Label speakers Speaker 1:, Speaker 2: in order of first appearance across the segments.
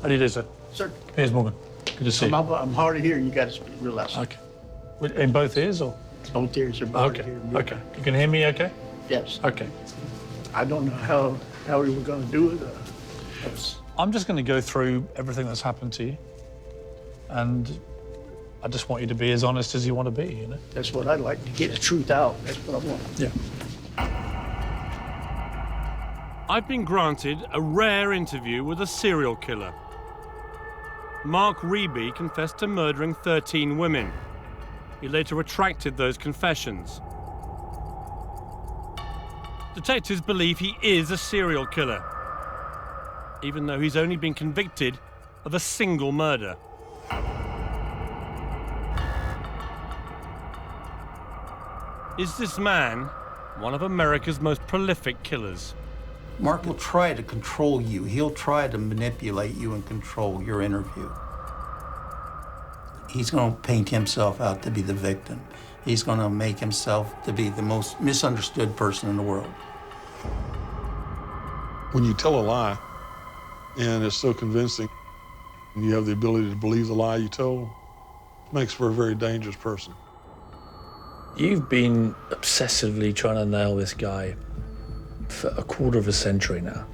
Speaker 1: How do you do, sir?
Speaker 2: Sir,
Speaker 1: Piers Morgan. Good to see you.
Speaker 2: I'm hard of hearing. You got to speak real loud.
Speaker 1: Okay. In both ears, or?
Speaker 2: Both ears are hard
Speaker 1: Okay.
Speaker 2: of hearing.
Speaker 1: Okay. You can hear me okay?
Speaker 2: Yes.
Speaker 1: Okay.
Speaker 2: I don't know how we were going to do it.
Speaker 1: I'm just going to go through everything that's happened to you. And I just want you to be as honest as you want to be, you know?
Speaker 2: That's what I'd like, to get the truth out. That's what I want.
Speaker 1: Yeah.
Speaker 3: I've been granted a rare interview with a serial killer. Mark Riebe confessed to murdering 13 women. He later retracted those confessions. Detectives believe he is a serial killer, even though he's only been convicted of a single murder. Is this man one of America's most prolific killers?
Speaker 4: Mark will try to control you. He'll try to manipulate you and control your interview. He's going to paint himself out to be the victim. He's going to make himself to be the most misunderstood person in the world.
Speaker 5: When you tell a lie, and it's so convincing, and you have the ability to believe the lie you told, it makes for a very dangerous person.
Speaker 1: You've been obsessively trying to nail this guy for a quarter of a century now.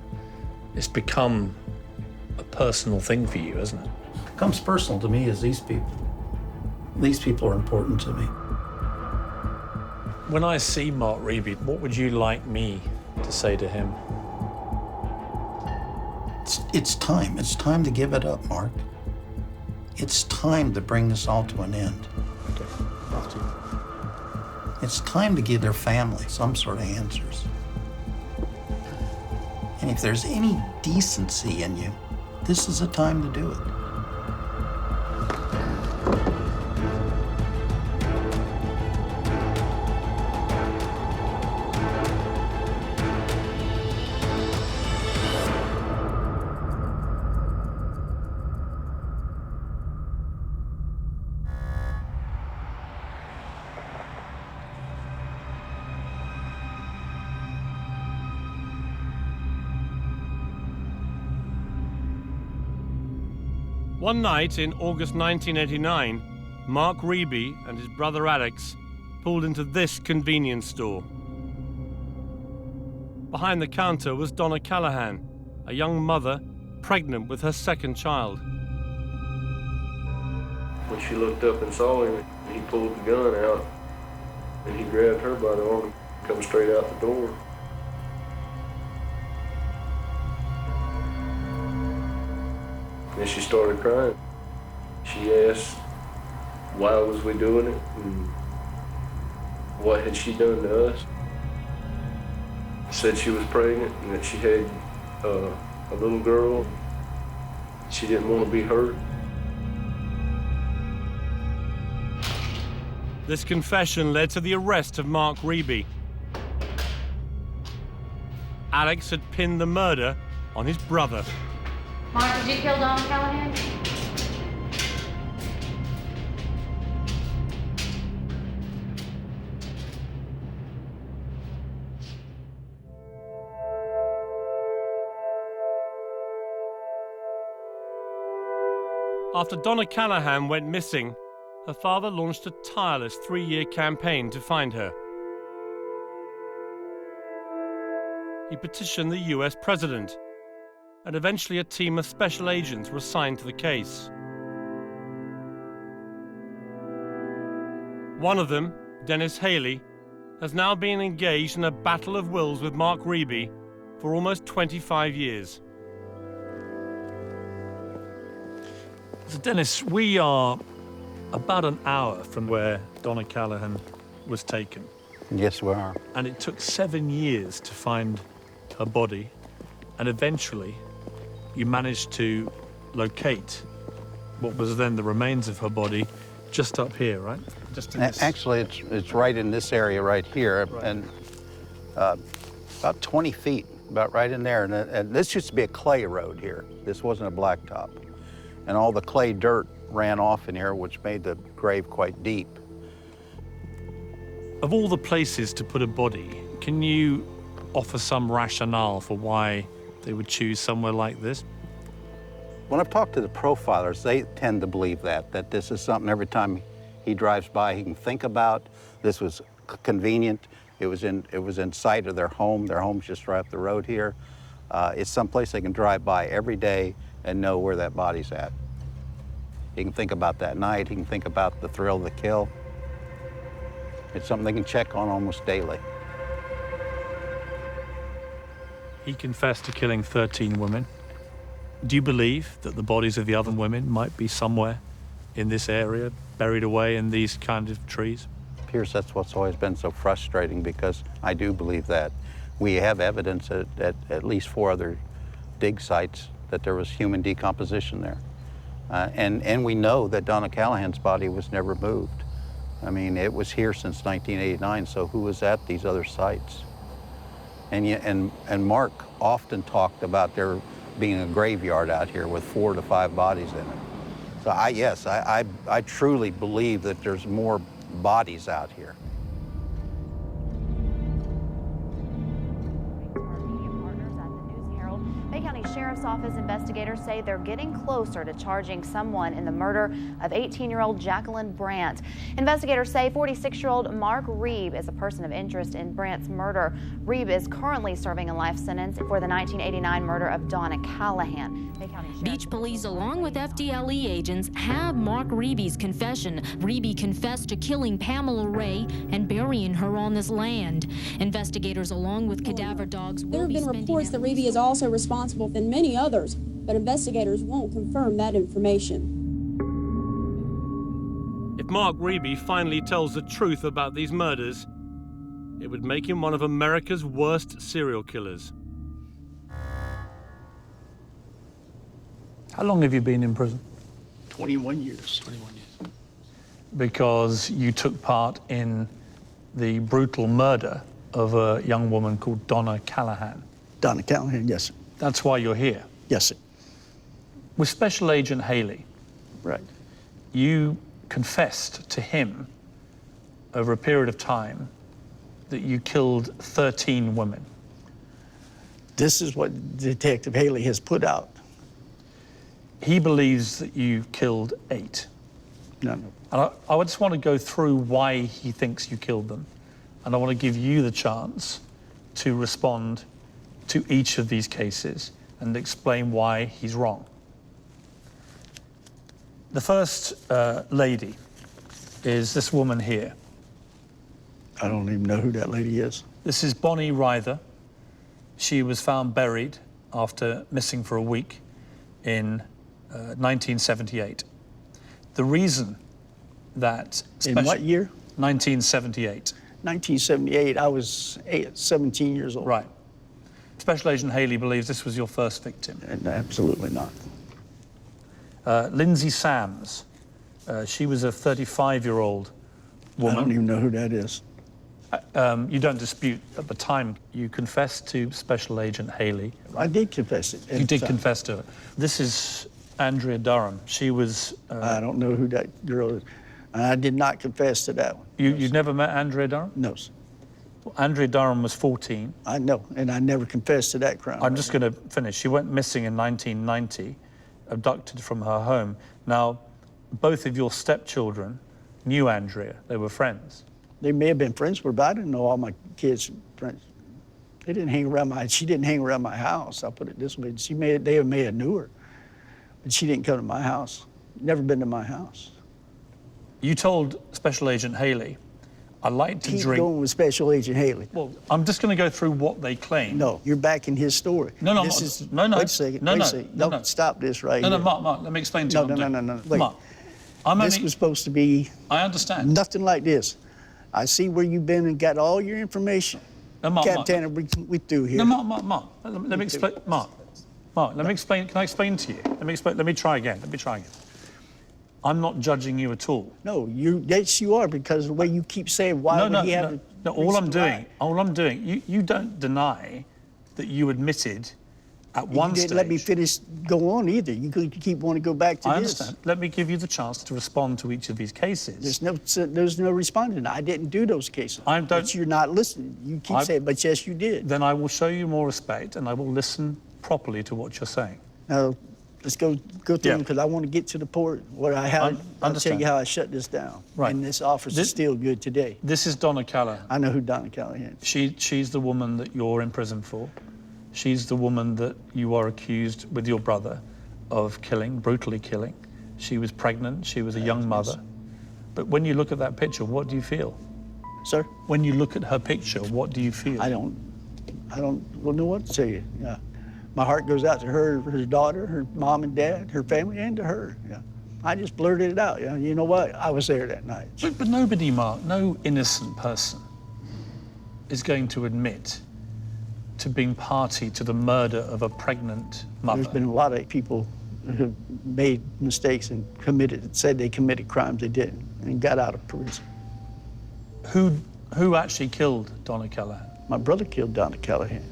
Speaker 1: It's become a personal thing for you, hasn't it?
Speaker 4: What becomes personal to me is these people. These people are important to me.
Speaker 1: When I see Mark Riebe, what would you like me to say to him?
Speaker 4: It's time. It's time to give it up, Mark. It's time to bring this all to an end.
Speaker 1: Okay, after you.
Speaker 4: It's time to give their family some sort of answers. And if there's any decency in you, this is the time to do it.
Speaker 3: One night in August 1989, Mark Riebe and his brother Alex pulled into this convenience store. Behind the counter was Donna Callahan, a young mother pregnant with her second child.
Speaker 6: When she looked up and saw him, he pulled the gun out and he grabbed her by the arm and come straight out the door. And she started crying. She asked, why was we doing it? And what had she done to us? Said she was pregnant and that she had a little girl. She didn't want to be hurt.
Speaker 3: This confession led to the arrest of Mark Riebe. Alex had pinned the murder on his brother.
Speaker 7: Mark, did you kill Donna Callahan?
Speaker 3: After Donna Callahan went missing, her father launched a tireless 3-year campaign to find her. He petitioned the US president, and eventually a team of special agents were assigned to the case. One of them, Dennis Haley, has now been engaged in a battle of wills with Mark Riebe for almost 25 years.
Speaker 1: So Dennis, we are about an hour from where Donna Callahan was taken.
Speaker 4: Yes, we are.
Speaker 1: And it took 7 years to find her body, and eventually you managed to locate what was then the remains of her body just up here, right? Just in this...
Speaker 4: Actually, it's right in this area right here, right. And about 20 feet, about right in there. And this used to be a clay road here. This wasn't a blacktop. And all the clay dirt ran off in here, which made the grave quite deep.
Speaker 1: Of all the places to put a body, can you offer some rationale for why they would choose somewhere like this?
Speaker 4: When I've talked to the profilers, they tend to believe that this is something every time he drives by he can think about. This was convenient. It was in sight of their home. Their home's just right up the road here. It's someplace they can drive by every day and know where that body's at. He can think about that night. He can think about the thrill of the kill. It's something they can check on almost daily.
Speaker 1: He confessed to killing 13 women. Do you believe that the bodies of the other women might be somewhere in this area, buried away in these kind of trees?
Speaker 4: Piers, that's what's always been so frustrating, because I do believe that. We have evidence at least 4 other dig sites that there was human decomposition there. And we know that Donna Callahan's body was never moved. I mean, it was here since 1989, so who was at these other sites? And Mark often talked about there being a graveyard out here with 4 to 5 bodies in it. So I truly believe that there's more bodies out here.
Speaker 8: Sheriff's Office investigators say they're getting closer to charging someone in the murder of 18-year-old Jacqueline Brandt. Investigators say 46-year-old Mark Riebe is a person of interest in Brandt's murder. Riebe is currently serving a life sentence for the 1989 murder of Donna Callahan.
Speaker 9: Beach police, along with FDLE agents, have Mark Riebe's confession. Riebe confessed to killing Pamela Ray and burying her on this land. Investigators, along with cadaver dogs, will be spending...
Speaker 10: There have been reports that Riebe is also responsible than many others, but investigators won't confirm that information.
Speaker 3: If Mark Riebe finally tells the truth about these murders, it would make him one of America's worst serial killers.
Speaker 1: How long have you been in prison?
Speaker 2: 21 years.
Speaker 1: 21 years. Because you took part in the brutal murder of a young woman called Donna Callahan.
Speaker 2: Donna Callahan, yes, sir.
Speaker 1: That's why you're here.
Speaker 2: Yes, sir.
Speaker 1: With Special Agent Haley,
Speaker 2: Right.
Speaker 1: you confessed to him over a period of time that you killed 13 women.
Speaker 2: This is what Detective Haley has put out.
Speaker 1: He believes that you killed 8.
Speaker 2: No.
Speaker 1: And I just want to go through why he thinks you killed them. And I want to give you the chance to respond to each of these cases and explain why he's wrong. The first lady is this woman here.
Speaker 2: I don't even know who that lady is.
Speaker 1: This is Bonnie Riebe. She was found buried after missing for a week in 1978. The reason that...
Speaker 2: In what year?
Speaker 1: 1978.
Speaker 2: 1978, I was 17 years old.
Speaker 1: Right. Special Agent Haley believes this was your first victim.
Speaker 2: Absolutely not.
Speaker 1: Lindsay Sams, she was a 35-year-old woman.
Speaker 2: I don't even know who that is.
Speaker 1: You don't dispute at the time you confessed to Special Agent Haley.
Speaker 2: I did confess it.
Speaker 1: You did confess to her. This is Andrea Durham. She was...
Speaker 2: I don't know who that girl is. I did not confess to that one.
Speaker 1: You'd never met Andrea Durham?
Speaker 2: No, sir.
Speaker 1: Well, Andrea Durham was 14.
Speaker 2: I know, and I never confessed to that crime.
Speaker 1: I'm just going to finish. She went missing in 1990, abducted from her home. Now, both of your stepchildren knew Andrea. They were friends.
Speaker 2: They may have been friends, but I didn't know all my kids' friends. They didn't hang around she didn't hang around my house, I'll put it this way. They may have knew her, but she didn't come to my house. Never been to my house.
Speaker 1: You told Special Agent Haley, I like to drink...
Speaker 2: Keep going with Special Agent Haley.
Speaker 1: Well, I'm just going to go through what they claim.
Speaker 2: No, you're backing his story.
Speaker 1: No,
Speaker 2: no, Wait a second, wait a second. No, stop this right here.
Speaker 1: No, Mark, let me explain to you.
Speaker 2: No, wait.
Speaker 1: Mark,
Speaker 2: this was supposed to be...
Speaker 1: I understand.
Speaker 2: Nothing like this. I see where you've been and got all your information.
Speaker 1: No, Mark,
Speaker 2: Captain, we through here.
Speaker 1: No, Mark, let me explain. Mark, let me explain. Can I explain to you? Let me try again. I'm not judging you at all.
Speaker 2: No, yes, you are, because the way you keep saying, why would he have...
Speaker 1: No, all I'm doing, you don't deny that you admitted at one stage...
Speaker 2: You didn't let me finish, go on either. You keep wanting to go back to this.
Speaker 1: I understand. Let me give you the chance to respond to each of these cases.
Speaker 2: There's no responding. I didn't do those cases. But you're not listening. You keep saying, but yes, you did.
Speaker 1: Then I will show you more respect, and I will listen properly to what you're saying.
Speaker 2: Now, let's go through them because I want to get to the point where I'll tell
Speaker 1: Understand.
Speaker 2: you how I shut this down.
Speaker 1: Right.
Speaker 2: And this office is still good today.
Speaker 1: This is Donna Callahan.
Speaker 2: I know who Donna Callahan is.
Speaker 1: She's the woman that you're in prison for. She's the woman that you are accused with your brother of killing, brutally killing. She was pregnant, she was a young mother. But when you look at that picture, what do you feel?
Speaker 2: Sir?
Speaker 1: When you look at her picture, what do you feel?
Speaker 2: I don't know what to tell you. Yeah. My heart goes out to her daughter, her mom and dad, her family, and to her. Yeah. I just blurted it out. You know what? I was there that night.
Speaker 1: But nobody, Mark, no innocent person is going to admit to being party to the murder of a pregnant mother.
Speaker 2: There's been a lot of people who have made mistakes and said they committed crimes they didn't and got out of prison.
Speaker 1: Who actually killed Donna Callahan?
Speaker 2: My brother killed Donna Callahan.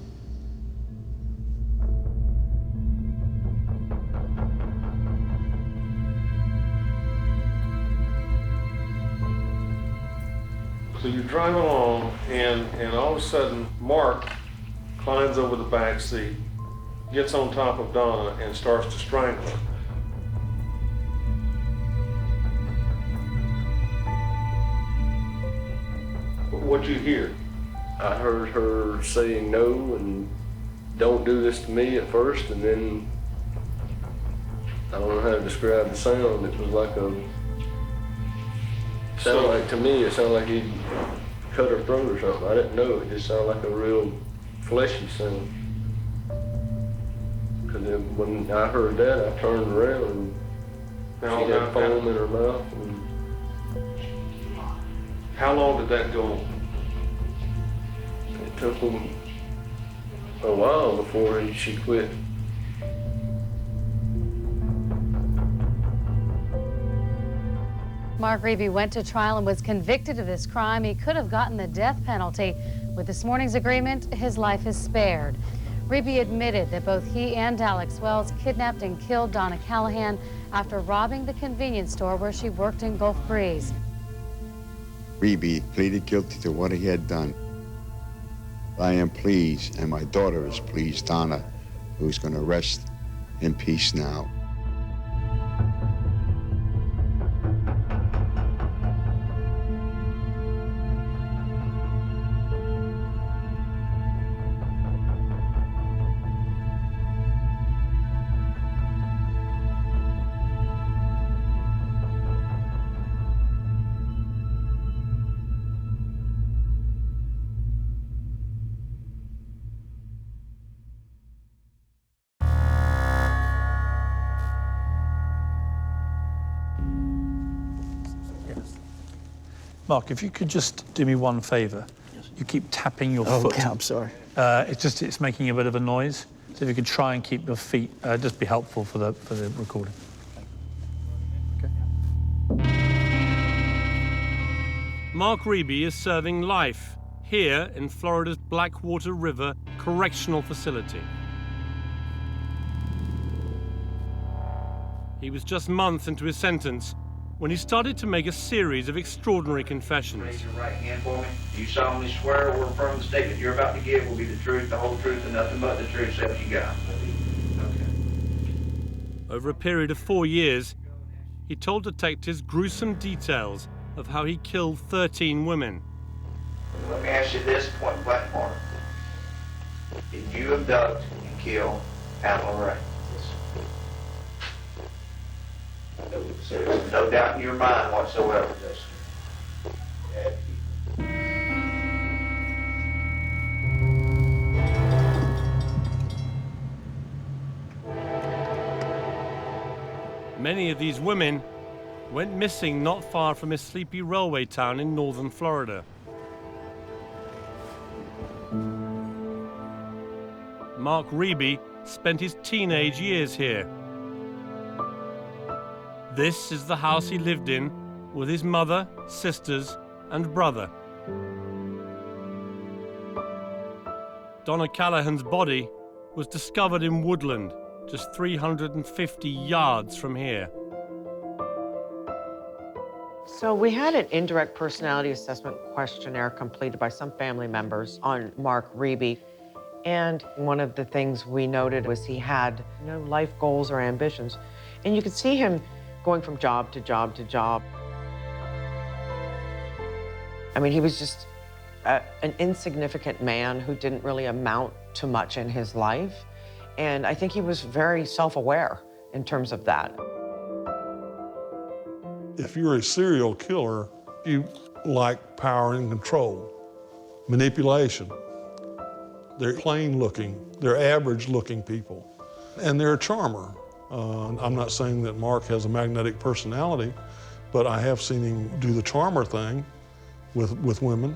Speaker 3: So you drive along, and all of a sudden, Mark climbs over the back seat, gets on top of Donna, and starts to strangle her. What'd you hear?
Speaker 6: I heard her saying no and don't do this to me at first, and then I don't know how to describe the sound. It was like to me, it sounded like he'd cut her throat or something. I didn't know. It just sounded like a real fleshy sound. Because when I heard that, I turned around and she had foam in her mouth.
Speaker 3: How long did that go on?
Speaker 6: It took him a while before she quit.
Speaker 7: Mark Riebe went to trial and was convicted of this crime. He could have gotten the death penalty. With this morning's agreement, his life is spared. Riebe admitted that both he and Alex Wells kidnapped and killed Donna Callahan after robbing the convenience store where she worked in Gulf Breeze.
Speaker 11: Riebe pleaded guilty to what he had done. I am pleased, and my daughter is pleased, Donna, who's going to rest in peace now.
Speaker 1: Mark, if you could just do me one favor. Yes. You keep tapping your foot.
Speaker 2: Okay, I'm sorry.
Speaker 1: It's making a bit of a noise. So if you could try and keep your feet, just be helpful for the recording. Okay.
Speaker 3: Mark Riebe is serving life here in Florida's Blackwater River Correctional Facility. He was just months into his sentence when he started to make a series of extraordinary confessions.
Speaker 12: Raise your right hand for me. Do you solemnly swear or affirm the statement you're about to give will be the truth, the whole truth, and nothing but the truth, so help you God? Okay.
Speaker 3: Over a period of 4 years, he told detectives gruesome details of how he killed 13 women.
Speaker 12: Let me ask you this point blank, Mark. Did you abduct and kill Pamela Ray? There's no doubt in your mind whatsoever.
Speaker 3: Many of these women went missing not far from a sleepy railway town in northern Florida. Mark Riebe spent his teenage years here. This is the house he lived in with his mother, sisters, and brother. Donna Callahan's body was discovered in woodland, just 350 yards from here.
Speaker 13: So we had an indirect personality assessment questionnaire completed by some family members on Mark Riebe. And one of the things we noted was he had no life goals or ambitions. And you could see him going from job to job to job. I mean, he was just an insignificant man who didn't really amount to much in his life. And I think he was very self-aware in terms of that.
Speaker 5: If you're a serial killer, you like power and control, manipulation. They're plain looking, they're average looking people, and they're a charmer. I'm not saying that Mark has a magnetic personality, but I have seen him do the charmer thing with women.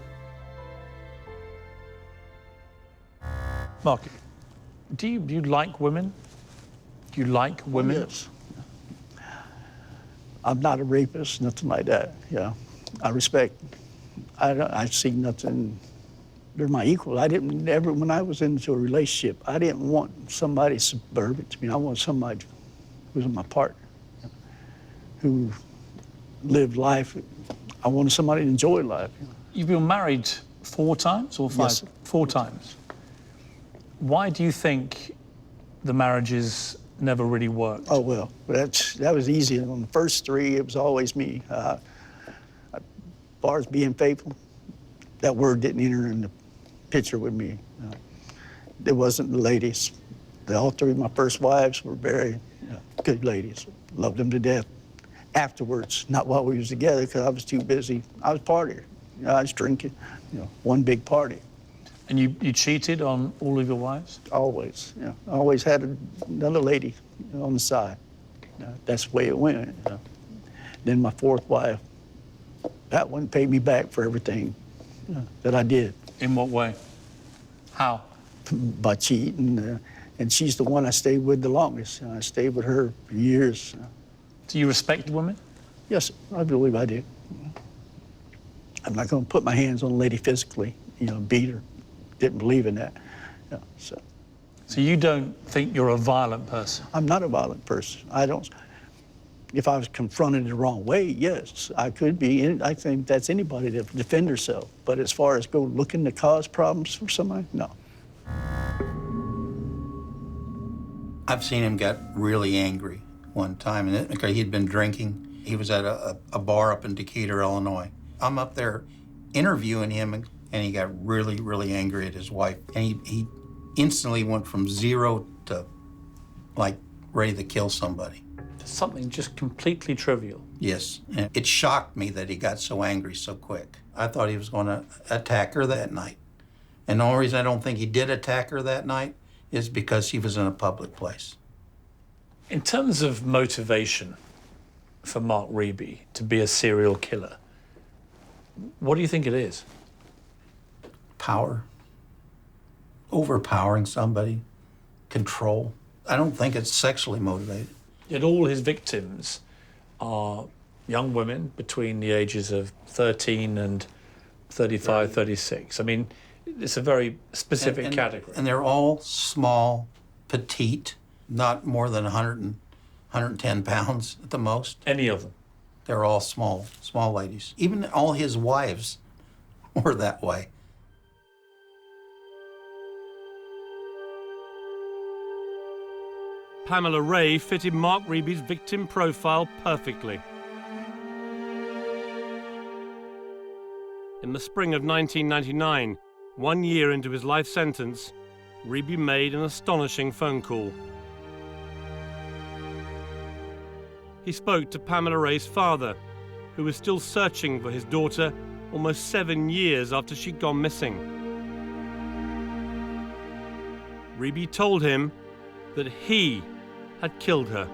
Speaker 1: Mark, do you like women? Do you like women?
Speaker 2: Oh, yes. I'm not a rapist, nothing like that. Yeah, I respect. I see nothing. They're my equal. I didn't ever, when I was into a relationship, I didn't want somebody subservient to me. I want somebody who was my partner, who lived life. I wanted somebody to enjoy life.
Speaker 1: You've been married 4 times or 5?
Speaker 2: Yes.
Speaker 1: 4 times. Why do you think the marriages never really worked?
Speaker 2: Oh, well, that was easy. On the first 3, it was always me. As far as being faithful, that word didn't enter in the picture with me. It wasn't the ladies. All 3 of my first wives were very good ladies. Loved them to death. Afterwards, not while we was together, because I was too busy. I was partying. I was drinking. One big party.
Speaker 1: And you cheated on all of your wives?
Speaker 2: Always. Yeah. I always had another lady on the side. That's the way it went. Then my 4th wife, that one paid me back for everything that I did.
Speaker 1: In what way? How?
Speaker 2: By cheating. And she's the one I stayed with the longest. I stayed with her for years.
Speaker 1: Do you respect women?
Speaker 2: Yes, I believe I do. I'm not going to put my hands on a lady physically, beat her. Didn't believe in that. So
Speaker 1: you don't think you're a violent person?
Speaker 2: I'm not a violent person. I don't. If I was confronted the wrong way, yes, I could be. And I think that's anybody to defend herself. But as far as go looking to cause problems for somebody, no.
Speaker 4: I've seen him get really angry one time, and he'd been drinking. He was at a bar up in Decatur, Illinois. I'm up there interviewing him, and he got really, really angry at his wife. And he instantly went from 0 to, like, ready to kill somebody.
Speaker 1: Something just completely trivial.
Speaker 4: Yes, and it shocked me that he got so angry so quick. I thought he was going to attack her that night. And the only reason I don't think he did attack her that night is because he was in a public place.
Speaker 1: In terms of motivation for Mark Riebe to be a serial killer, what do you think it is?
Speaker 4: Power. Overpowering somebody. Control. I don't think it's sexually motivated.
Speaker 1: Yet all his victims are young women between the ages of 13 and 35, 36. I mean, it's a very specific category.
Speaker 4: And they're all small, petite, not more than 110 pounds at the most.
Speaker 1: Any of them?
Speaker 4: They're all small ladies. Even all his wives were that way.
Speaker 3: Pamela Ray fitted Mark Riebe's victim profile perfectly. In the spring of 1999, 1 year into his life sentence, Riebe made an astonishing phone call. He spoke to Pamela Ray's father, who was still searching for his daughter almost 7 years after she'd gone missing. Riebe told him that he had killed her.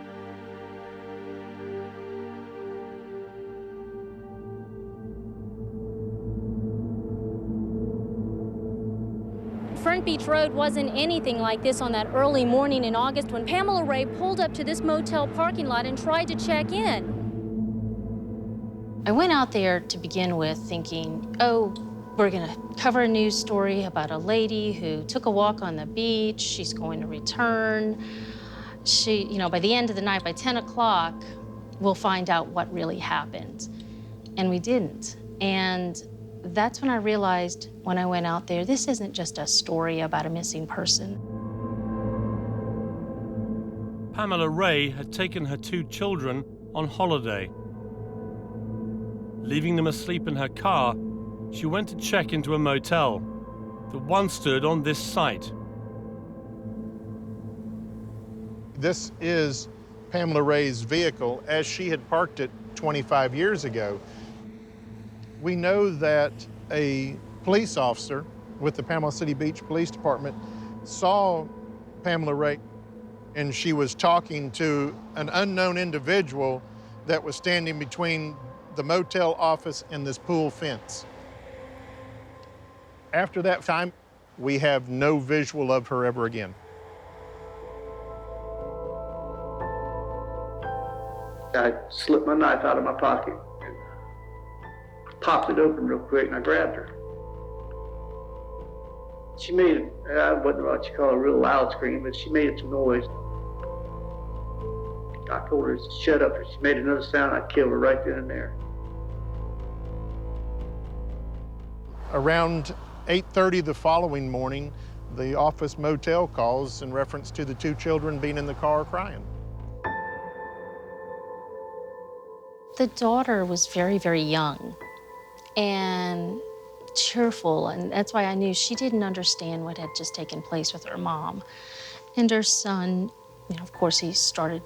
Speaker 9: Front Beach Road wasn't anything like this on that early morning in August when Pamela Ray pulled up to this motel parking lot and tried to check in. I went out there to begin with thinking, oh, we're gonna cover a news story about a lady who took a walk on the beach. She's going to return. She, by the end of the night, by 10 o'clock, we'll find out what really happened. And we didn't. And
Speaker 14: That's when I realized, when I went out there, this isn't just a story about a missing person.
Speaker 3: Pamela Ray had taken her 2 children on holiday. Leaving them asleep in her car, she went to check into a motel that once stood on this site.
Speaker 15: This is Pamela Ray's vehicle as she had parked it 25 years ago. We know that a police officer with the Panama City Beach Police Department saw Pamela Ray, and she was talking to an unknown individual that was standing between the motel office and this pool fence. After that time, we have no visual of her ever again.
Speaker 2: I slipped my knife out of my pocket and popped it open real quick, and I grabbed her. She made, I wasn't what you call a real loud scream, but she made some noise. I told her to shut up, and she made another sound. I killed her right then and there.
Speaker 15: Around 8:30 the following morning, the office motel calls in reference to the 2 children being in the car crying.
Speaker 14: The daughter was very, very young and cheerful, and that's why I knew she didn't understand what had just taken place with her mom. And her son, of course, he started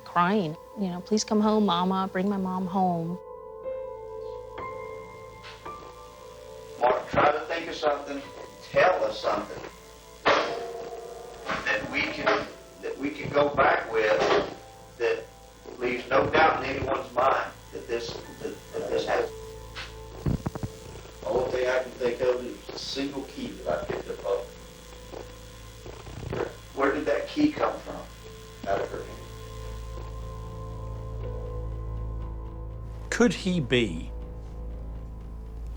Speaker 14: crying, please come home, Mama, bring my mom home.
Speaker 12: Mark, try to think of something, tell us something that we can go back with that leaves no doubt in anyone's mind that this happened. The only thing I can think of is a single key that I picked up. Where did that key come from? Out of her hand.
Speaker 1: Could he be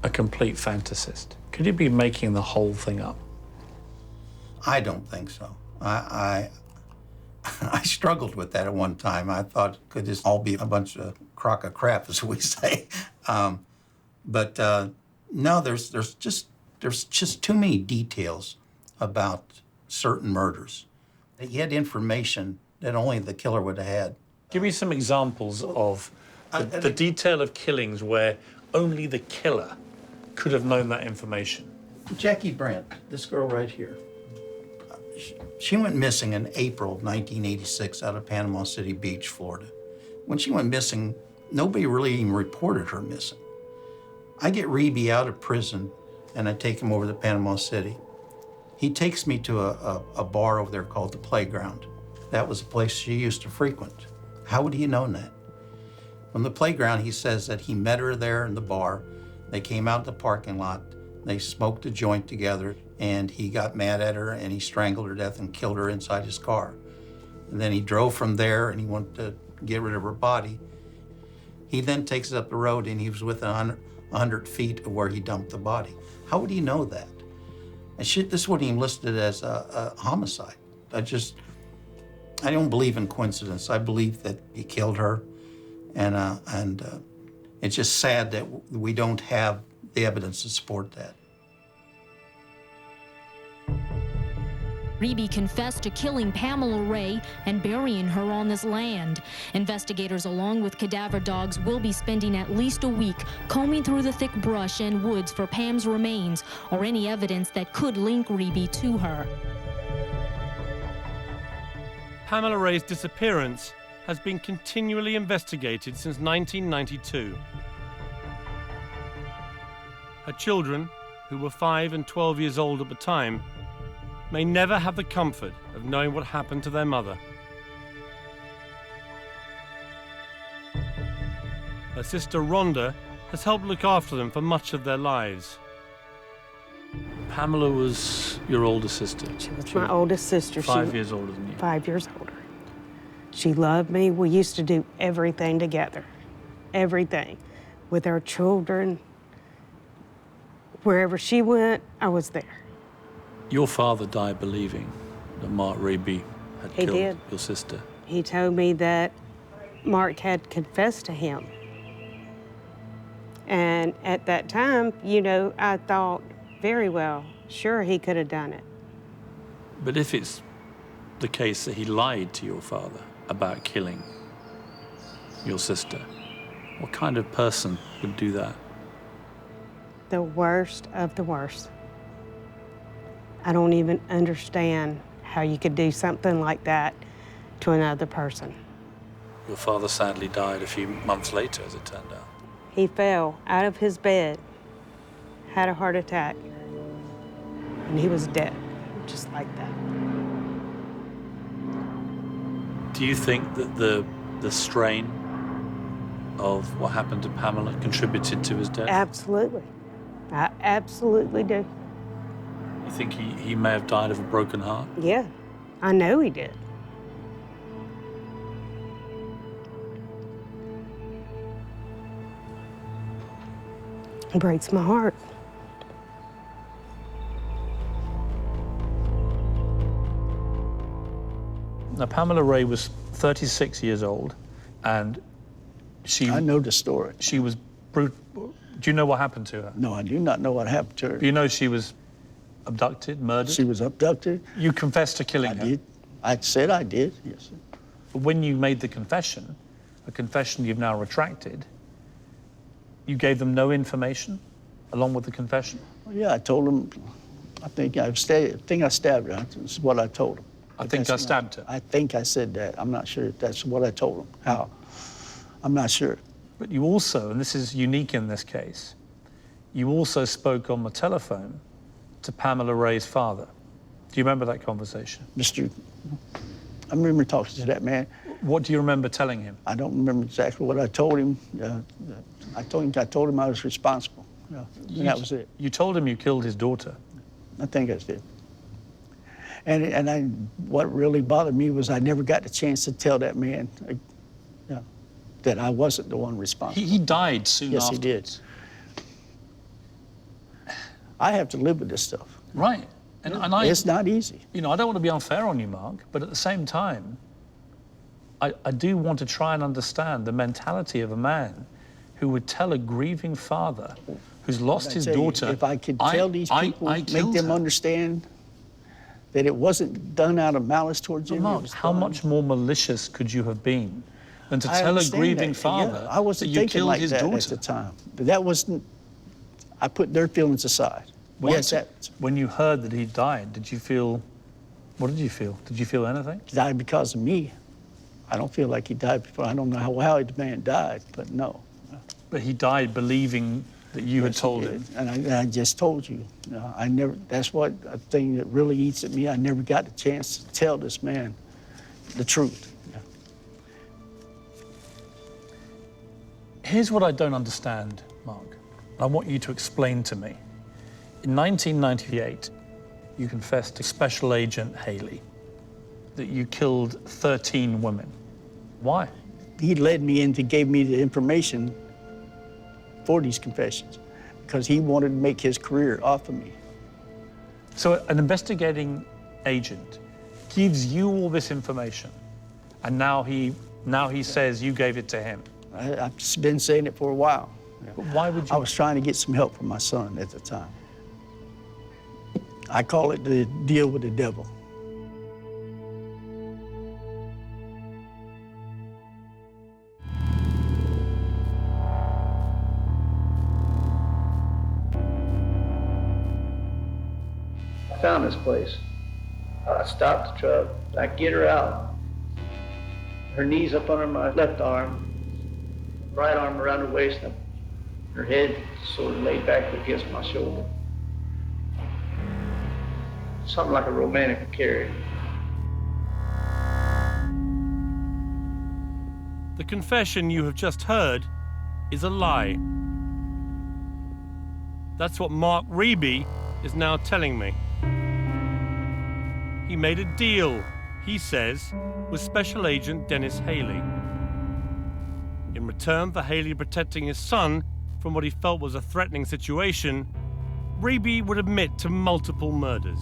Speaker 1: a complete fantasist? Could he be making the whole thing up?
Speaker 4: I don't think so. I struggled with that at one time. I thought, could this all be a bunch of crock of crap, as we say? But no, there's just too many details about certain murders. He had information that only the killer would have had.
Speaker 1: Give me some examples of the detail of killings where only the killer could have known that information.
Speaker 4: Jackie Brandt, this girl right here, she went missing in April of 1986 out of Panama City Beach, Florida. When she went missing, nobody really even reported her missing. I get Riebe out of prison and I take him over to Panama City. He takes me to a bar over there called the Playground. That was a place she used to frequent. How would he have known that? From the Playground, he says that he met her there in the bar. They came out in the parking lot. They smoked a joint together, and he got mad at her, and he strangled her to death and killed her inside his car. And then he drove from there, and he wanted to get rid of her body. He then takes it up the road, and he was within 100 feet of where he dumped the body. How would he know that? And this wasn't even listed as a homicide. I don't believe in coincidence. I believe that he killed her, and it's just sad that we don't have the evidence to support that.
Speaker 9: Riebe confessed to killing Pamela Ray and burying her on this land. Investigators, along with cadaver dogs, will be spending at least a week combing through the thick brush and woods for Pam's remains or any evidence that could link Riebe to her.
Speaker 3: Pamela Ray's disappearance has been continually investigated since 1992. Her children, who were 5 and 12 years old at the time, may never have the comfort of knowing what happened to their mother. Her sister Rhonda has helped look after them for much of their lives.
Speaker 1: Pamela was your older sister?
Speaker 16: She was my oldest sister.
Speaker 1: 5 years older than you?
Speaker 16: 5 years older. She loved me. We used to do everything together. Everything. With our children. Wherever she went, I was there.
Speaker 1: Your father died believing that Mark Riebe had killed your sister.
Speaker 16: He told me that Mark had confessed to him. And And at that time, you know, I thought very well, sure, he could have done it.
Speaker 1: But if it's the case that he lied to your father about killing your sister, what kind of person would do that?
Speaker 16: The worst of the worst. I don't even understand how you could do something like that to another person.
Speaker 1: Your father sadly died a few months later, as it turned out.
Speaker 16: He fell out of his bed, had a heart attack, and he was dead, just like that.
Speaker 1: Do you think that the strain of what happened to Pamela contributed to his death?
Speaker 16: Absolutely. I absolutely do.
Speaker 1: You think he may have died of a broken heart?
Speaker 16: Yeah, I know he did. It breaks my heart.
Speaker 1: Now, Pamela Ray was 36 years old, and
Speaker 2: I know the story.
Speaker 1: She was brutal. Do you know what happened to her?
Speaker 2: No, I do not know what happened to her.
Speaker 1: You know she was abducted, murdered?
Speaker 2: She was abducted.
Speaker 1: You confessed to killing her?
Speaker 2: I did. I said I did, yes, sir.
Speaker 1: But when you made the confession, a confession you've now retracted, you gave them no information along with the confession?
Speaker 2: Well, yeah, I told them, I think I stabbed her. That's what I told them.
Speaker 1: I think I stabbed her.
Speaker 2: I think I said that. I'm not sure if that's what I told them. How? I'm not sure.
Speaker 1: But you also, and this is unique in this case, you also spoke on the telephone to Pamela Ray's father. Do you remember that conversation?
Speaker 2: I remember talking to that man.
Speaker 1: What do you remember telling him?
Speaker 2: I don't remember exactly what I told him. I told him I was responsible. And that was it.
Speaker 1: You told him you killed his daughter.
Speaker 2: I think I did. And what really bothered me was I never got the chance to tell that man that I wasn't the one responsible.
Speaker 1: He died soon
Speaker 2: yes,
Speaker 1: afterwards.
Speaker 2: Yes, he did. I have to live with this stuff.
Speaker 1: Right. And
Speaker 2: it's not easy.
Speaker 1: You know, I don't want to be unfair on you, Mark, but at the same time, I do want to try and understand the mentality of a man who would tell a grieving father who's lost his daughter.
Speaker 2: If I could tell these people, make them understand that it wasn't done out of malice towards him.
Speaker 1: Mark, how much more malicious could you have been than to tell a grieving father
Speaker 2: I wasn't
Speaker 1: that you
Speaker 2: thinking
Speaker 1: killed
Speaker 2: like
Speaker 1: his
Speaker 2: that
Speaker 1: daughter?
Speaker 2: at the time. But that wasn't, I put their feelings aside.
Speaker 1: When you heard that he died, did you feel, what did you feel? Did you feel anything?
Speaker 2: He died because of me. I don't feel like he died before. I don't know how the man died, but no.
Speaker 1: But he died believing that you had told him.
Speaker 2: And I just told you. That's what a thing that really eats at me. I never got the chance to tell this man the truth.
Speaker 1: Here's what I don't understand, Mark. I want you to explain to me. In 1998, you confessed to Special Agent Haley that you killed 13 women. Why?
Speaker 2: He led me in to give me the information for these confessions because he wanted to make his career off of me.
Speaker 1: So an investigating agent gives you all this information, and now he says you gave it to him.
Speaker 2: I've just been saying it for a while.
Speaker 1: But why would you?
Speaker 2: I was trying to get some help from my son at the time. I call it the deal with the devil. I found this place. I stopped the truck. I get her out. Her knees up under my left arm, right arm around her waist, and her head sort of laid back against my shoulder. Something like a romantic carry.
Speaker 3: The confession you have just heard is a lie. That's what Mark Riebe is now telling me. He made a deal, he says, with Special Agent Dennis Haley. In return for Haley protecting his son from what he felt was a threatening situation, Riebe would admit to multiple murders.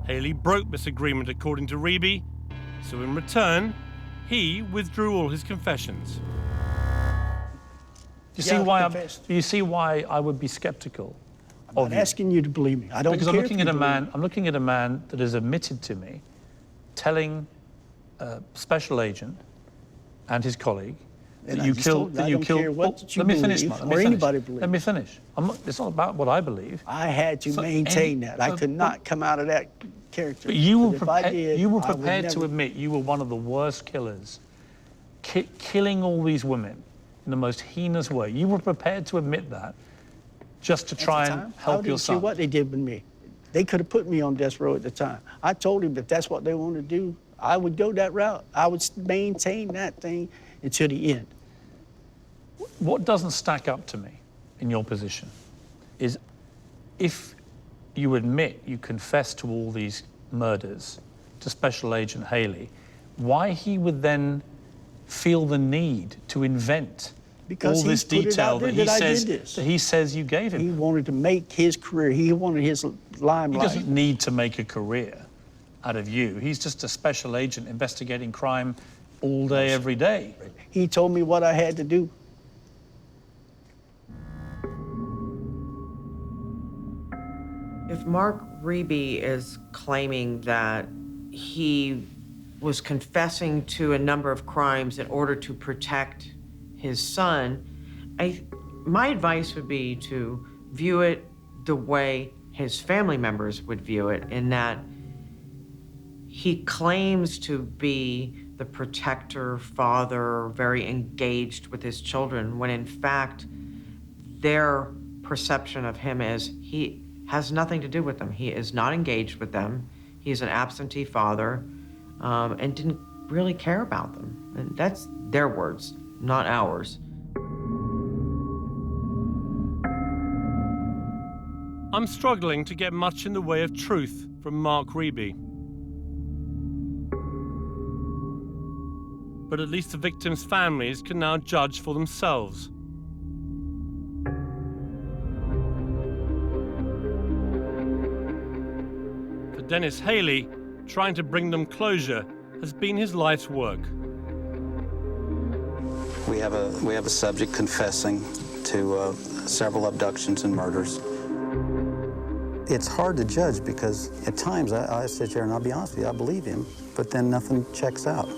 Speaker 3: Haley broke this agreement according to Riebe, so in return, he withdrew all his confessions.
Speaker 1: You see why I would be skeptical of
Speaker 2: I'm
Speaker 1: you?
Speaker 2: asking you to believe me. I don't
Speaker 1: Because
Speaker 2: care
Speaker 1: I'm looking
Speaker 2: if
Speaker 1: at
Speaker 2: you
Speaker 1: a man. I'm looking at a man that has admitted to me, telling a special agent and his colleague
Speaker 2: And
Speaker 1: that
Speaker 2: I
Speaker 1: you
Speaker 2: just
Speaker 1: killed.
Speaker 2: told you,
Speaker 1: That
Speaker 2: I
Speaker 1: you
Speaker 2: don't
Speaker 1: killed.
Speaker 2: care what you
Speaker 1: let me finish,
Speaker 2: believe
Speaker 1: Mark. Let
Speaker 2: or
Speaker 1: me finish.
Speaker 2: anybody believes.
Speaker 1: Let me finish. It's not about what I believe.
Speaker 2: I had to
Speaker 1: So
Speaker 2: maintain that. I could not come out of that character.
Speaker 1: But you were
Speaker 2: if I
Speaker 1: prepared.
Speaker 2: did,
Speaker 1: You were
Speaker 2: I would
Speaker 1: prepared to
Speaker 2: never-
Speaker 1: admit you were one of the worst killers, killing all these women in the most heinous way. You were prepared to admit that, just to try and help your
Speaker 2: see
Speaker 1: son.
Speaker 2: what they did with me. They could have put me on death row at the time. I told him if that's what they want to do, I would go that route. I would maintain that thing until the end.
Speaker 1: What doesn't stack up to me in your position is if you admit you confess to all these murders to Special Agent Haley, why he would then feel the need to invent all this detail that he says you gave him.
Speaker 2: He wanted to make his career. He wanted his limelight.
Speaker 1: He doesn't need to make a career out of you. He's just a special agent investigating crime all day, every day.
Speaker 2: He told me what I had to do.
Speaker 13: If Mark Riebe is claiming that he was confessing to a number of crimes in order to protect his son, my advice would be to view it the way his family members would view it, in that he claims to be the protector, father, very engaged with his children, when in fact, their perception of him is he has nothing to do with them. He is not engaged with them. He's an absentee father, and didn't really care about them. And that's their words, not ours.
Speaker 3: I'm struggling to get much in the way of truth from Mark Riebe. But at least the victims' families can now judge for themselves. For Dennis Haley, trying to bring them closure has been his life's work.
Speaker 4: We have a subject confessing to several abductions and murders. It's hard to judge because at times I sit there and I'll be honest with you, I believe him, but then nothing checks out.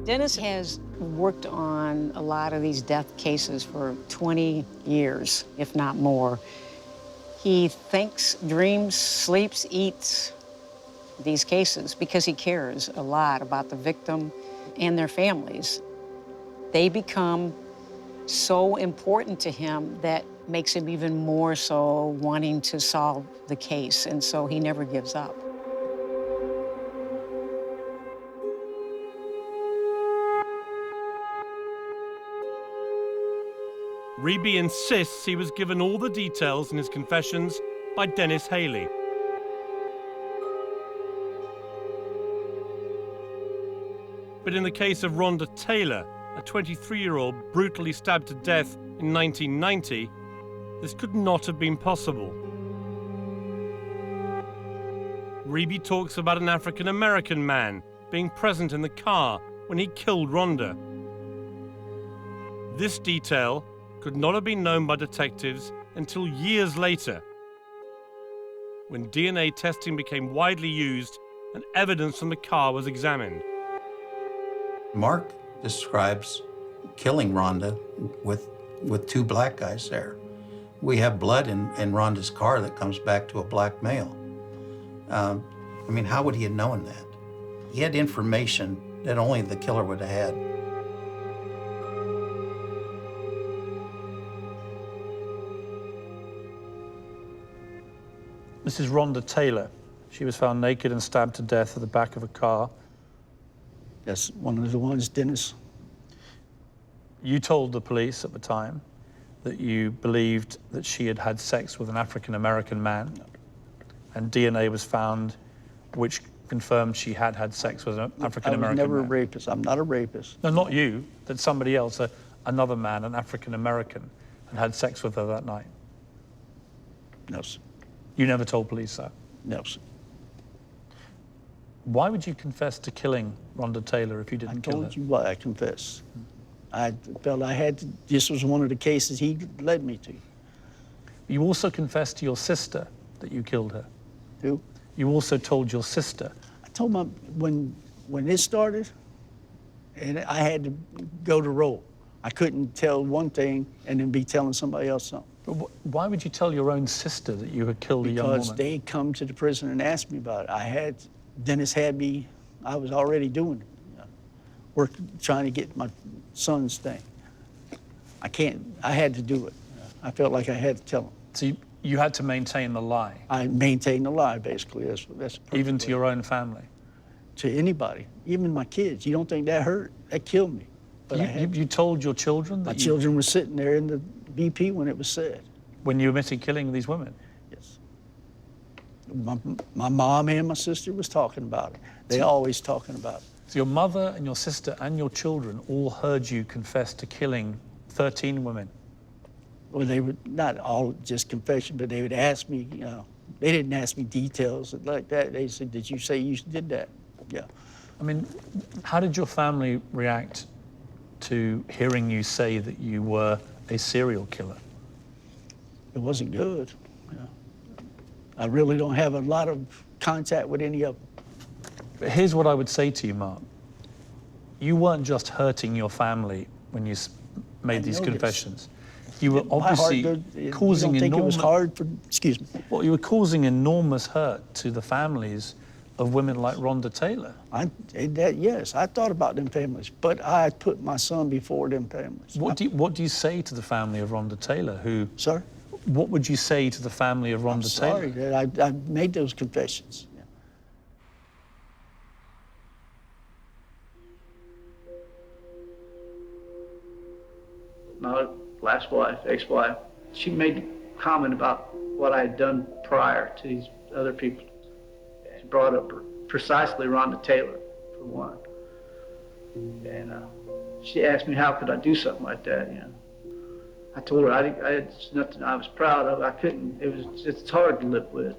Speaker 17: Dennis has worked on a lot of these death cases for 20 years, if not more. He thinks, dreams, sleeps, eats these cases because he cares a lot about the victim and their families. They become so important to him that makes him even more so wanting to solve the case, and so he never gives up.
Speaker 3: Riebe insists he was given all the details in his confessions by Dennis Haley. But in the case of Rhonda Taylor, a 23-year-old brutally stabbed to death in 1990, this could not have been possible. Riebe talks about an African-American man being present in the car when he killed Rhonda. This detail could not have been known by detectives until years later, when DNA testing became widely used and evidence from the car was examined.
Speaker 4: Mark describes killing Rhonda with two black guys there. We have blood in Rhonda's car that comes back to a black male. I mean, how would he have known that? He had information that only the killer would have had.
Speaker 1: This is Rhonda Taylor. She was found naked and stabbed to death at the back of a car.
Speaker 2: That's one of the ones, Dennis.
Speaker 1: You told the police at the time that you believed that she had had sex with an African-American man, and DNA was found which confirmed she had had sex with an African-American man.
Speaker 2: I was never a rapist. I'm not a rapist.
Speaker 1: No, not you, that somebody else, another man, an African-American, had sex with her that night.
Speaker 2: No, sir.
Speaker 1: You never told police that?
Speaker 2: No, sir.
Speaker 1: Why would you confess to killing Rhonda Taylor if you didn't kill her?
Speaker 2: I told you why I confessed. I felt I had to, this was one of the cases he led me to.
Speaker 1: You also confessed to your sister that you killed her.
Speaker 2: Who?
Speaker 1: You also told your sister.
Speaker 2: I told my, when this started, and I had to go to roll. I couldn't tell one thing and then be telling somebody else something.
Speaker 1: But why would you tell your own sister that you had killed a young woman?
Speaker 2: Because they come to the prison and asked me about it. Dennis had me, I was already doing it. Trying to get my son's thing. I had to do it. I felt like I had to tell him.
Speaker 1: So you had to maintain the lie?
Speaker 2: I maintained the lie, basically. That's
Speaker 1: even to your own family?
Speaker 2: To anybody, even my kids. You don't think that hurt? That killed me. But
Speaker 1: you told your children that
Speaker 2: my children were sitting there in the BP when it was said.
Speaker 1: When you admitted killing these women?
Speaker 2: Yes. My mom and my sister was talking about it. They always talking about it.
Speaker 1: So your mother and your sister and your children all heard you confess to killing 13 women?
Speaker 2: Well, they would not all just confession, but they would ask me, you know, they didn't ask me details like that. They said, did you say you did that? Yeah.
Speaker 1: I mean, how did your family react to hearing you say that you were a serial killer?
Speaker 2: It wasn't good. Yeah. I really don't have a lot of contact with any of them.
Speaker 1: But here's what I would say to you, Mark. You weren't just hurting your family when you made these confessions. You were obviously causing enormous...
Speaker 2: You don't think it was hard for... Excuse me.
Speaker 1: Well, you were causing enormous hurt to the families of women like Rhonda Taylor.
Speaker 2: Yes, I thought about them families, but I put my son before them families.
Speaker 1: What do you say to the family of Rhonda Taylor, who...
Speaker 2: Sorry?
Speaker 1: What would you say to the family of Rhonda Taylor?
Speaker 2: I'm sorry that I made those confessions. Yeah. My last wife, ex-wife, she made a comment about what I had done prior to these other people. She brought up precisely Rhonda Taylor, for one. And she asked me how could I do something like that, you know. I told her it's nothing I was proud of. I couldn't, it's hard to live with.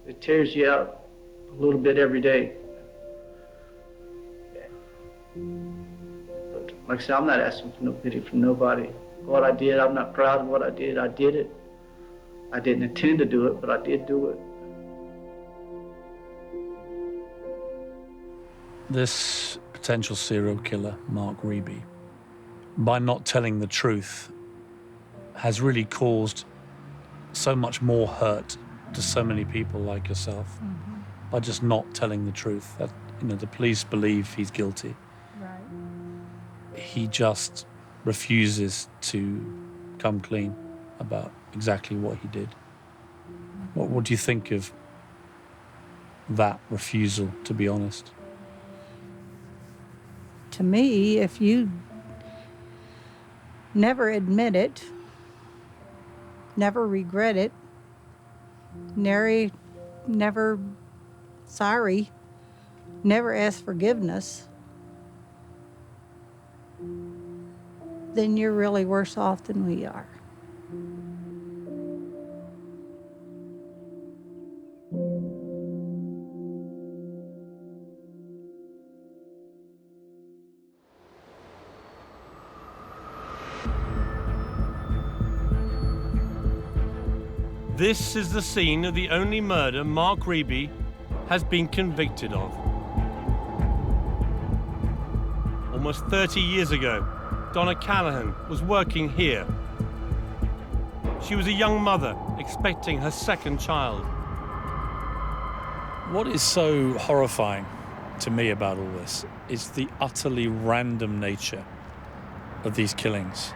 Speaker 2: It tears you out a little bit every day. But like I said, I'm not asking for no pity from nobody. What I did, I'm not proud of what I did. I did it. I didn't intend to do it, but I did do it.
Speaker 1: This potential serial killer, Mark Riebe, by not telling the truth, has really caused so much more hurt to so many people like yourself by just not telling the truth. That, you know, the police believe he's guilty. Right. He just refuses to come clean about exactly what he did. What do you think of that refusal, to be honest?
Speaker 18: To me, if you never admit it, never regret it, never sorry, never ask forgiveness, then you're really worse off than we are.
Speaker 3: This is the scene of the only murder Mark Riebe has been convicted of. Almost 30 years ago, Donna Callahan was working here. She was a young mother expecting her second child.
Speaker 1: What is so horrifying to me about all this is the utterly random nature of these killings.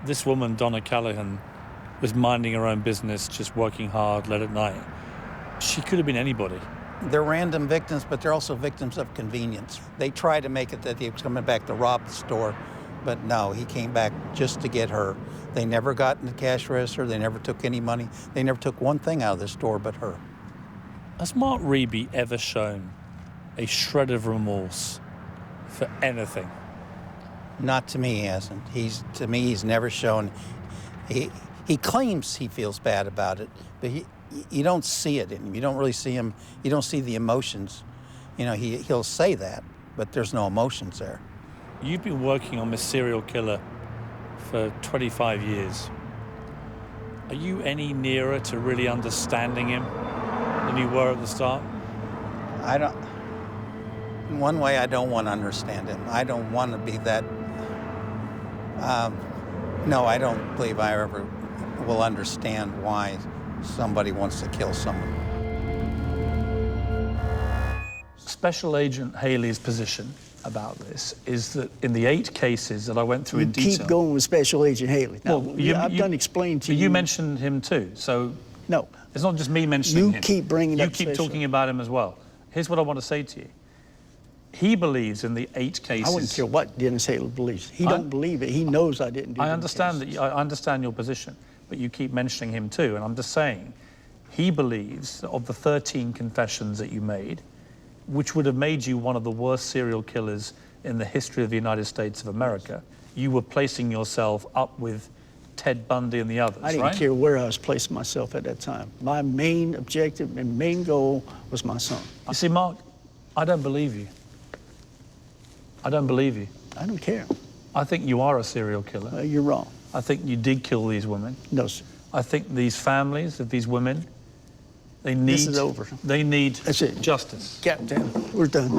Speaker 1: This woman, Donna Callahan, was minding her own business, just working hard late at night. She could have been anybody.
Speaker 4: They're random victims, but they're also victims of convenience. They tried to make it that he was coming back to rob the store, but no, he came back just to get her. They never got in the cash register, they never took any money, they never took one thing out of the store but her.
Speaker 1: Has Mark Riebe ever shown a shred of remorse for anything?
Speaker 4: Not to me, he hasn't. To me, he's never shown. He claims he feels bad about it, but you don't see it in him. You don't really see him. You don't see the emotions. You know, he'll say that, but there's no emotions there.
Speaker 1: You've been working on this serial killer for 25 years. Are you any nearer to really understanding him than you were at the start?
Speaker 4: I don't. In one way, I don't want to understand him. I don't want to be that. No, I don't believe I ever will understand why somebody wants to kill someone.
Speaker 1: Special Agent Haley's position about this is that in the 8 cases that I went through in detail...
Speaker 2: Keep going with Special Agent Haley. Now,
Speaker 1: well,
Speaker 2: I've done explained to you...
Speaker 1: You mentioned him too, so...
Speaker 2: No.
Speaker 1: It's not just me mentioning him.
Speaker 2: You keep bringing up
Speaker 1: You keep talking about him as well. Here's what I want to say to you. He believes in the 8 cases...
Speaker 2: I wouldn't care what Dennis Haley believes. He don't believe it. He knows I didn't do it.
Speaker 1: I understand that. I understand your position, but you keep mentioning him too, and I'm just saying, he believes that of the 13 confessions that you made, which would have made you one of the worst serial killers in the history of the United States of America, you were placing yourself up with Ted Bundy and the others,
Speaker 2: I didn't care where I was placing myself at that time. My main objective and main goal was my son.
Speaker 1: You see, Mark, I don't believe you. I don't believe you.
Speaker 2: I don't care.
Speaker 1: I think you are a serial killer.
Speaker 2: You're wrong.
Speaker 1: I think you did kill these women.
Speaker 2: No, sir.
Speaker 1: I think these families of these women, they need...
Speaker 2: This is over.
Speaker 1: They need
Speaker 2: That's it.
Speaker 1: justice.
Speaker 2: Captain, we're done.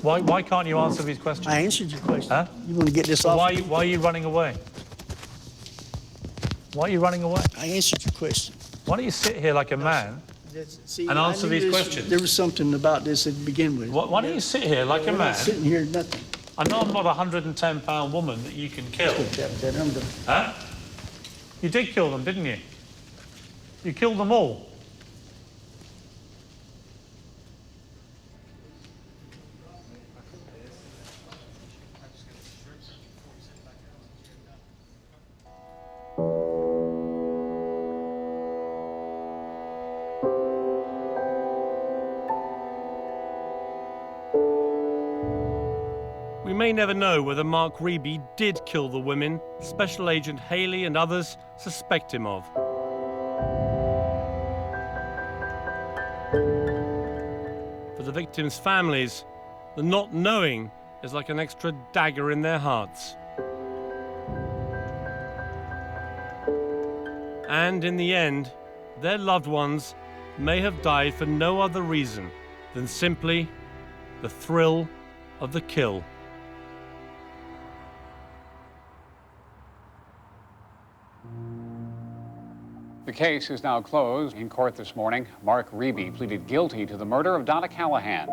Speaker 1: Why can't you answer these questions?
Speaker 2: I answered your question.
Speaker 1: Huh?
Speaker 2: You want to get this
Speaker 1: Well,
Speaker 2: off?
Speaker 1: why are you running away? Why are you running away?
Speaker 2: I answered your question.
Speaker 1: Why don't you sit here like a man
Speaker 2: See,
Speaker 1: and answer
Speaker 2: I knew
Speaker 1: these
Speaker 2: this-
Speaker 1: questions?
Speaker 2: There was something about this to begin with.
Speaker 1: Why don't you sit here like a
Speaker 2: We're
Speaker 1: man?
Speaker 2: not sitting here, nothing.
Speaker 1: I know I'm not a 110-pound woman that you can kill.
Speaker 2: Captain, I'm done.
Speaker 1: Huh? You did kill them, didn't you? You killed them all.
Speaker 3: We may never know whether Mark Riebe did kill the women Special Agent Haley and others suspect him of. For the victims' families, the not knowing is like an extra dagger in their hearts. And in the end, their loved ones may have died for no other reason than simply the thrill of the kill.
Speaker 19: The case is now closed. In court this morning, Mark Riebe pleaded guilty to the murder of Donna Callahan.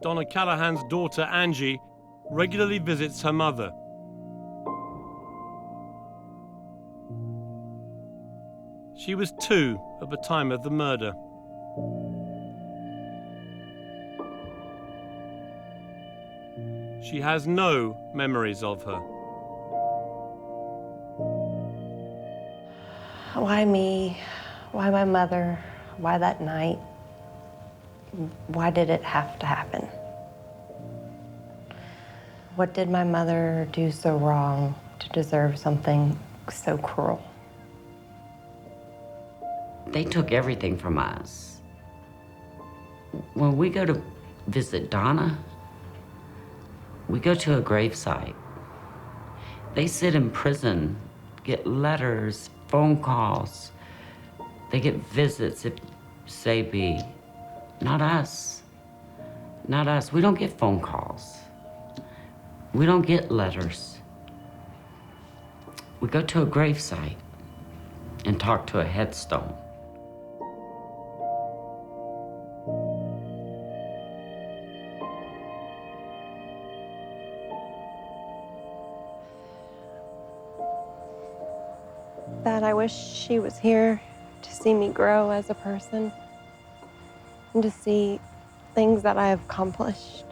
Speaker 3: Donna Callahan's daughter, Angie, regularly visits her mother. She was 2 at the time of the murder. She has no memories of her.
Speaker 20: Why me? Why my mother? Why that night? Why did it have to happen? What did my mother do so wrong to deserve something so cruel?
Speaker 21: They took everything from us. When we go to visit Donna, we go to a gravesite. They sit in prison, get letters, phone calls. They get visits if say be. Not us. Not us. We don't get phone calls. We don't get letters. We go to a gravesite and talk to a headstone.
Speaker 20: That I wish she was here to see me grow as a person and to see things that I have accomplished.